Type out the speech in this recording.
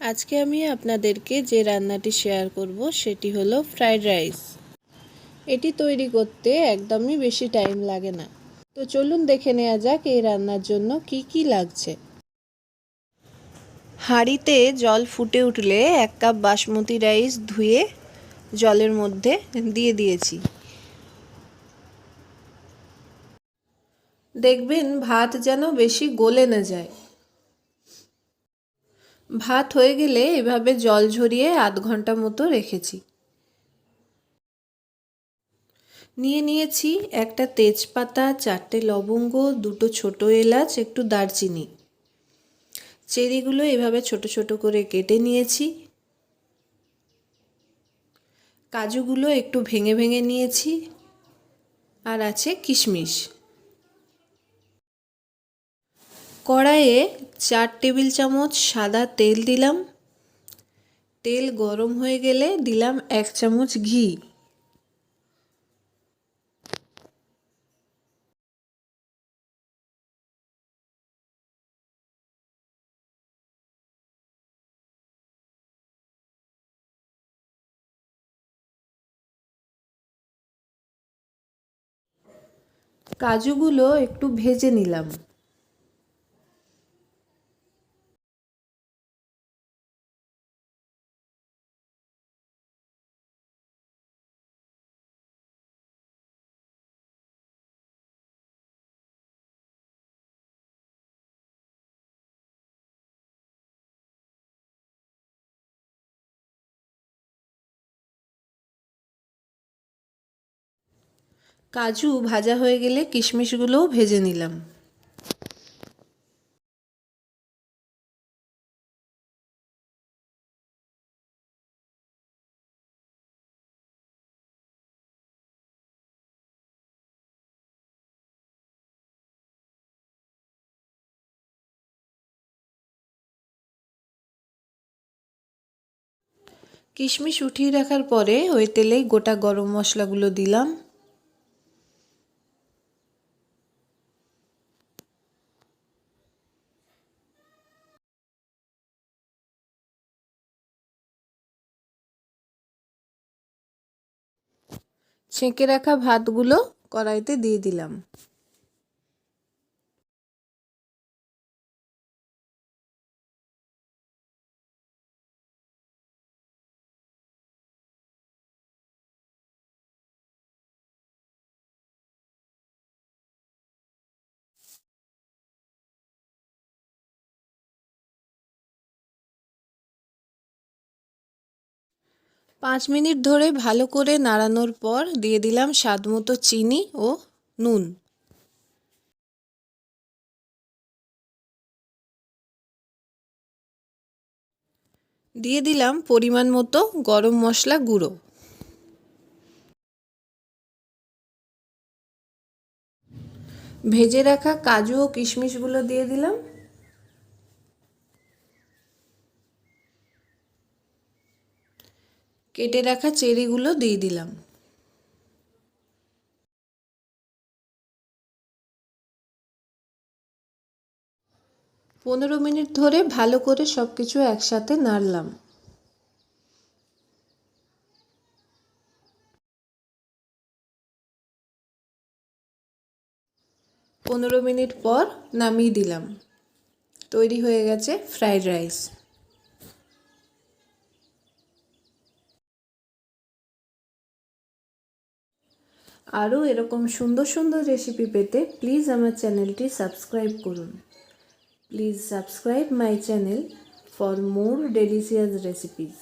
আজকে আমি আপনাদেরকে যে রান্নাটি শেয়ার করব সেটি হলো ফ্রাইড রাইস। এটি তৈরি করতে একদমই বেশি টাইম লাগে না। তো চলুন দেখে নেওয়া যাক এই রান্নার জন্য কি কি লাগছে। হাঁড়িতে জল ফুটে উঠলে 1 কাপ বাসমতি রাইস ধুয়ে জলের মধ্যে দিয়ে দিয়েছি। দেখবেন ভাত যেন বেশি গলে না যায়। ভাত হয়ে গেলে এভাবে জল ঝরিয়ে আধ ঘন্টা মতো রেখেছি। নিয়ে নিয়েছি একটা তেজপাতা, 4টে লবঙ্গ, 2টো ছোটো এলাচ, একটু দারচিনি। চেরিগুলো এভাবে ছোট ছোট করে কেটে নিয়েছি। কাজুগুলো একটু ভেঙে ভেঙে নিয়েছি। আর আছে কিশমিশ। কড়াইয়ে 4 টেবিল চামচ সাদা তেল দিলাম। তেল গরম হয়ে গেলে দিলাম 1 চামচ ঘি। কাজুগুলো একটু ভেজে নিলাম। কাজু ভাজা হয়ে গেলে কিশমিশগুলোও ভেজে নিলাম। কিশমিশ উঠিয়ে রাখার পরে ওই তেলেই গোটা গরম মশলাগুলো দিলাম। ছেঁকে রাখা ভাতগুলো কড়াইতে দিয়ে দিলাম। পাঁচ মিনিট ধরে ভালো করে নাড়ানোর পর দিয়ে দিলাম স্বাদমতো চিনি ও নুন। দিয়ে দিলাম পরিমাণ মতো গরম মশলা গুঁড়ো। ভেজে রাখা কাজু ও কিশমিশগুলো দিয়ে দিলাম। কেটে রাখা চেরিগুলো দিয়ে দিলাম। পনেরো মিনিট ধরে ভালো করে সব কিছু একসাথে নাড়লাম। পনেরো মিনিট পর নামিয়ে দিলাম। তৈরি হয়ে গেছে ফ্রাইড রাইস। আরও এরকম সুন্দর সুন্দর রেসিপি পেতে প্লিজ আমার চ্যানেলটি সাবস্ক্রাইব করুন। Please subscribe my channel for more delicious recipes.